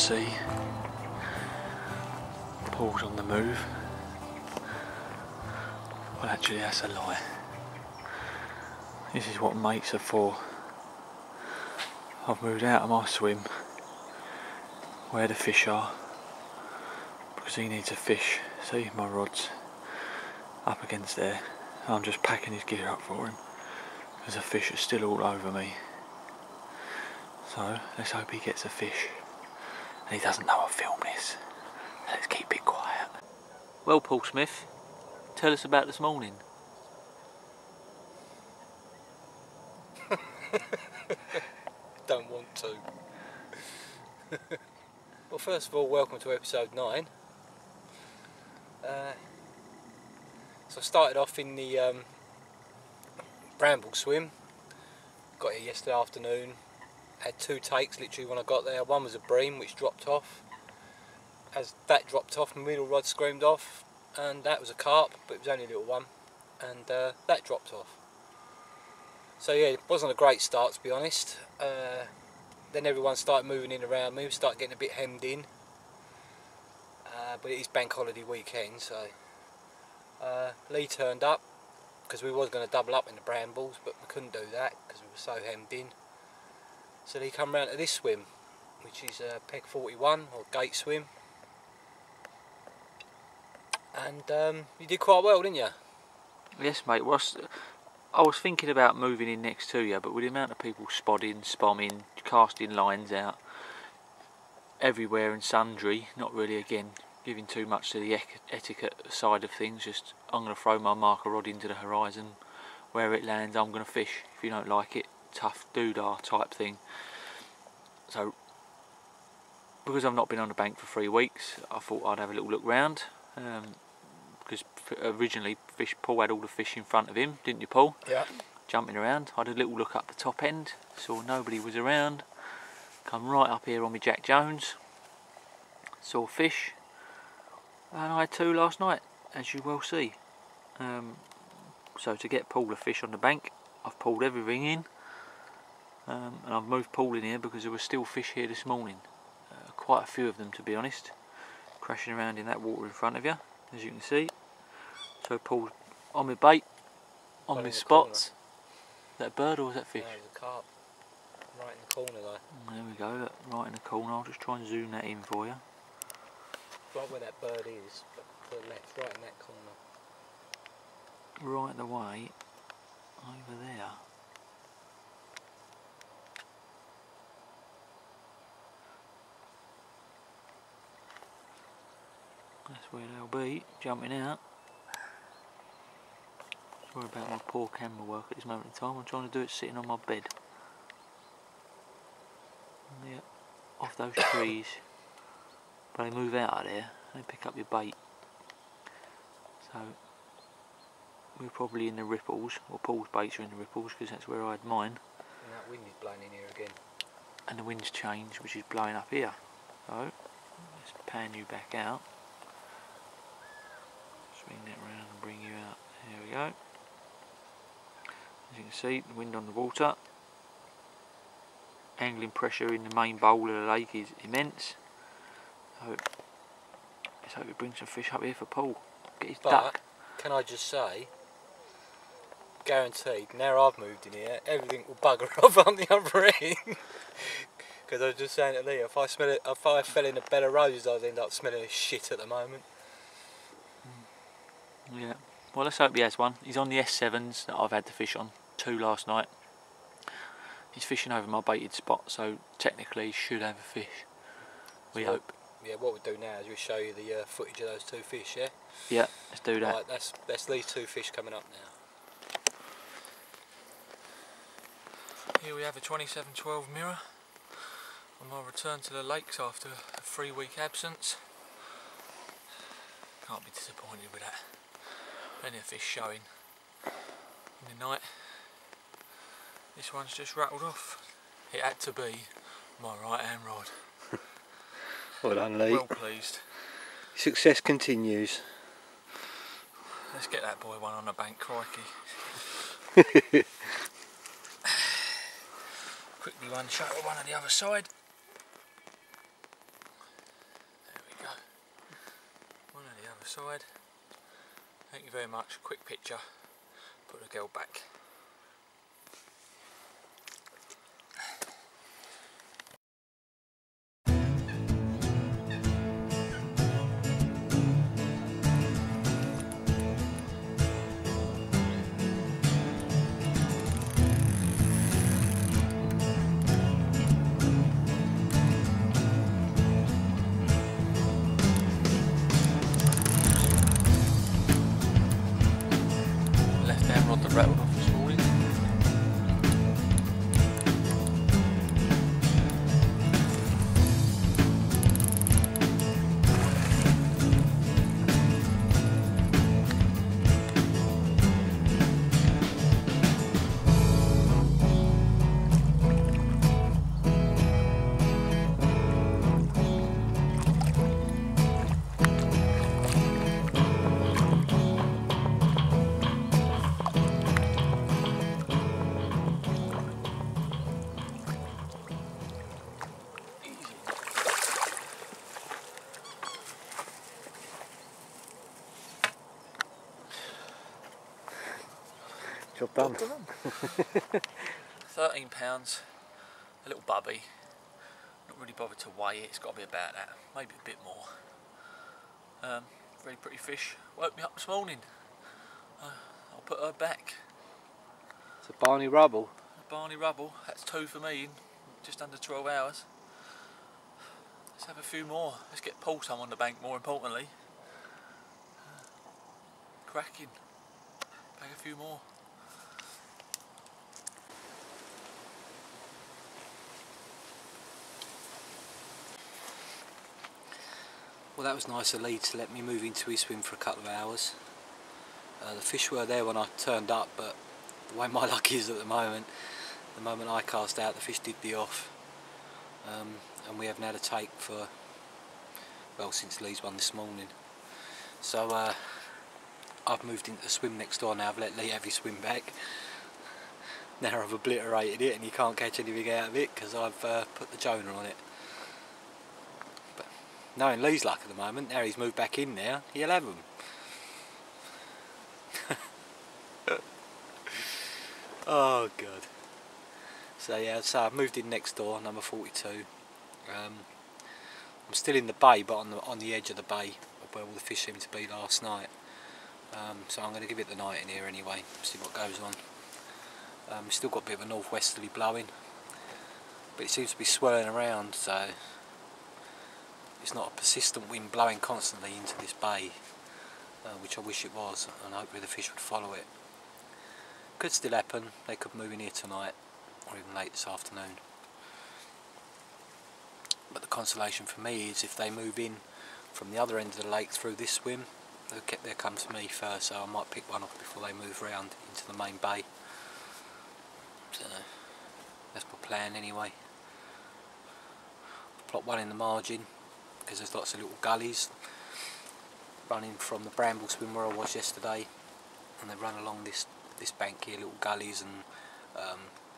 sea. Paul's on the move. Well, actually that's a lie. This is what mates are for. I've moved out of my swim where the fish are because he needs a fish. See, my rod's up against there. I'm just packing his gear up for him because the fish are still all over me. So let's hope he gets a fish and he doesn't know I film this. Let's keep it quiet. Well, Paul Smith, tell us about this morning. Don't want to. Well, first of all, welcome to episode 9. So I started off in the bramble swim. Got here yesterday afternoon. Had 2 takes literally when I got there. One was a bream which dropped off. As that dropped off, my middle rod screamed off, and that was a carp, but it was only a little one, and that dropped off. So yeah, it wasn't a great start, to be honest. Then everyone started moving in around me. We started getting a bit hemmed in. But it is bank holiday weekend, so Lee turned up because we was going to double up in the brambles, but we couldn't do that because we were so hemmed in. So he come round to this swim, which is peg 41 or gate swim, and you did quite well, didn't you? Yes, mate. I was thinking about moving in next to you, but with the amount of people spodding, spomming, casting lines out everywhere and sundry, not really, again, giving too much to the etiquette side of things. Just, I'm going to throw my marker rod into the horizon. Where it lands, I'm going to fish. If you don't like it, tough doodah type thing. So, because I've not been on the bank for 3 weeks, I thought I'd have a little look round. Because originally Paul had all the fish in front of him, didn't you, Paul? Yeah. Jumping around. I had a little look up the top end, saw nobody was around. Come right up here on my Jack Jones, saw fish, and I had 2 last night, as you well see. So to get Paul a fish on the bank, I've pulled everything in, and I've moved Paul in here because there were still fish here this morning. Quite a few of them, to be honest, crashing around in that water in front of you, as you can see. So Paul's on my bait, on my spots. Is that a bird or is that fish? No, it's a carp. Right in the corner though. There we go, look, right in the corner. I'll just try and zoom that in for you. Right where that bird is, but to the left, right in that corner. Right the way over there. That's where they'll be, jumping out. Sorry about my poor camera work at this moment in time. I'm trying to do it sitting on my bed. Yeah, off those trees. But they move out of there, they pick up your bait. So we're probably in the ripples, or Paul's baits are in the ripples because that's where I had mine. And that wind is blowing in here again. And the wind's changed, which is blowing up here. So let's pan you back out. Swing that round and bring you out. There we go. As you can see, the wind on the water. Angling pressure in the main bowl of the lake is immense. So let's hope we bring some fish up here for Paul. Get his duck. Can I just say, guaranteed, now I've moved in here, everything will bugger off on the other end. Because I was just saying to Lee, if I fell in a bed of roses, I'd end up smelling of shit at the moment. Yeah, well, let's hope he has one. He's on the S7s that I've had to fish on, 2 last night. He's fishing over my baited spot, so technically he should have a fish. We hope. Yeah, what we'll do now is we'll show you the footage of those 2 fish, yeah? Yeah, let's do that. Right, that's these 2 fish coming up now. Here we have a 2712 mirror on my return to the lakes after a 3-week absence. Can't be disappointed with that. Plenty of fish showing in the night. This one's just rattled off. It had to be my right hand rod. Well done, Lee. Well pleased. Success continues. Let's get that boy one on the bank, crikey. Quickly one shot at one on the other side. other side. Thank you very much. Quick picture. Put the girl back. Rattled off this morning. Job done. £13, a little bubby. Not really bothered to weigh it, it's got to be about that, maybe a bit more. Very pretty fish. Woke me up this morning. I'll put her back. It's a Barney Rubble. Barney Rubble, that's 2 for me in just under 12 hours. Let's have a few more. Let's get Paul some on the bank, more importantly. Cracking. Bag a few more. Well, that was nice of Lee to let me move into his swim for a couple of hours. The fish were there when I turned up, but the way my luck is at the moment I cast out, the fish did be off. And we haven't had a take for, well, since Lee's one this morning. So I've moved into the swim next door now. I've let Lee have his swim back. Now I've obliterated it and you can't catch anything out of it because I've put the Jonah on it. But knowing Lee's luck at the moment, now he's moved back in now, he'll have them. Oh god. So yeah, so I've moved in next door, number 42. I'm still in the bay, but on the edge of the bay where all the fish seemed to be last night. So I'm going to give it the night in here anyway, see what goes on. We've still got a bit of a northwesterly blowing, but it seems to be swirling around, so it's not a persistent wind blowing constantly into this bay, which I wish it was, and hopefully the fish would follow it. Could still happen, they could move in here tonight or even late this afternoon. But the consolation for me is if they move in from the other end of the lake through this swim, they'll come to me first, so I might pick one off before they move round into the main bay. So that's my plan anyway. Plot one in the margin because there's lots of little gullies running from the bramble swim where I was yesterday, and they run along this bank here, little gullies and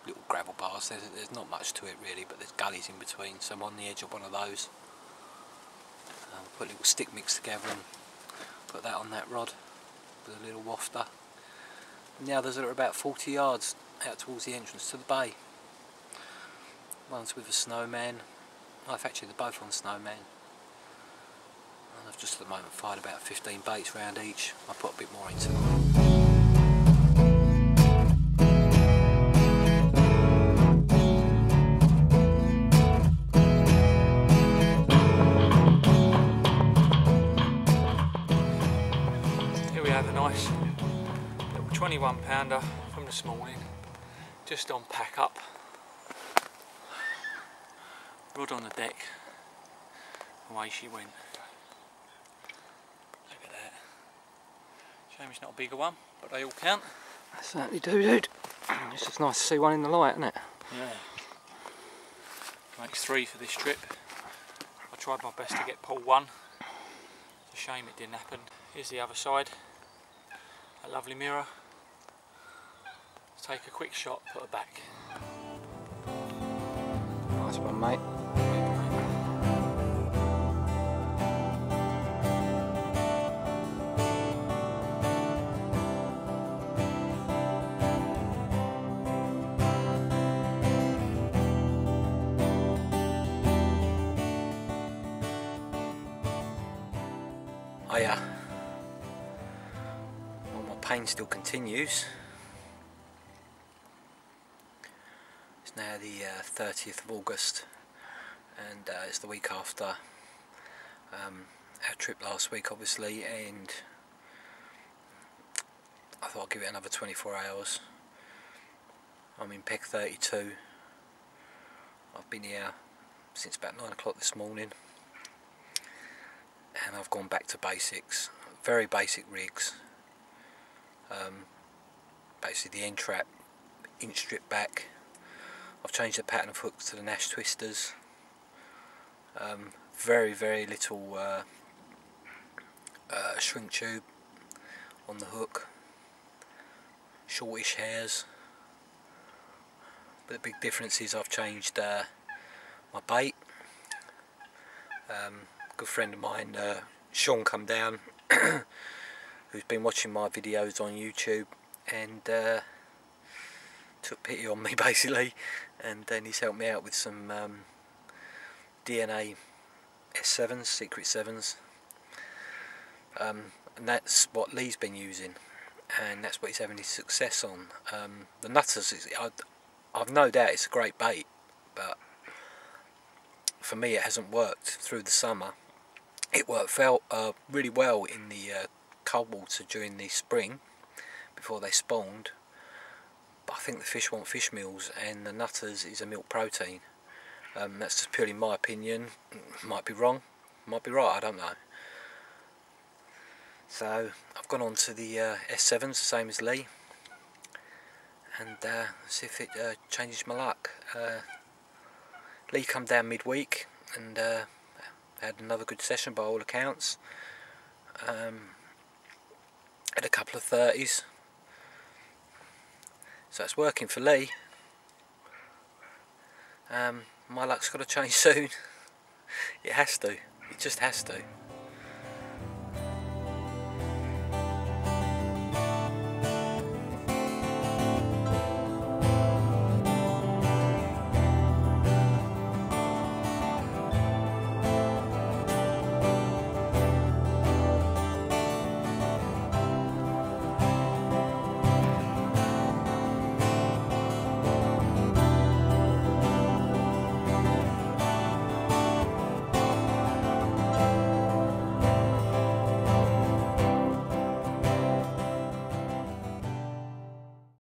little gravel bars. There's not much to it really, but there's gullies in between, so I'm on the edge of one of those. Put a little stick mix together and put that on that rod with a little wafter. And the others are about 40 yards out towards the entrance to the bay. One's with a snowman. Actually they're both on snowman. And I've just at the moment fired about 15 baits round each. I'll put a bit more into them. Here we have a nice little 21 pounder from this morning, just on pack up. Rod on the deck, away she went. Look at that. Shame it's not a bigger one, but they all count. I certainly do, dude. It's just nice to see one in the light, isn't it? Yeah. Makes 3 for this trip. I tried my best to get Paul 1. It's a shame it didn't happen. Here's the other side. That lovely mirror. Let's take a quick shot, put her back. Nice one, mate. Well, my pain still continues. It's now the 30th of August, and it's the week after our trip last week, obviously, and I thought I'd give it another 24 hours. I'm in peg 32. I've been here since about 9 o'clock this morning, and I've gone back to basics, very basic rigs. Basically the end trap, inch strip back. I've changed the pattern of hooks to the Nash twisters. Very little shrink tube on the hook, shortish hairs, but the big difference is I've changed my bait. A good friend of mine, Sean, come down who's been watching my videos on YouTube, and took pity on me basically, and then he's helped me out with some DNA S7s, secret 7s, and that's what Lee's been using, and that's what he's having his success on. The Nutters, I've no doubt it's a great bait, but for me it hasn't worked through the summer. It worked really well in the cold water during the spring before they spawned, but I think the fish want fish meals, and the Nutters is a milk protein. That's just purely my opinion. Might be wrong, might be right, I don't know. So I've gone on to the S7s, the same as Lee, and see if it changes my luck. Lee come down midweek and had another good session by all accounts. Had a couple of 30s, so it's working for Lee. My luck's got to change soon. It has to, it just has to.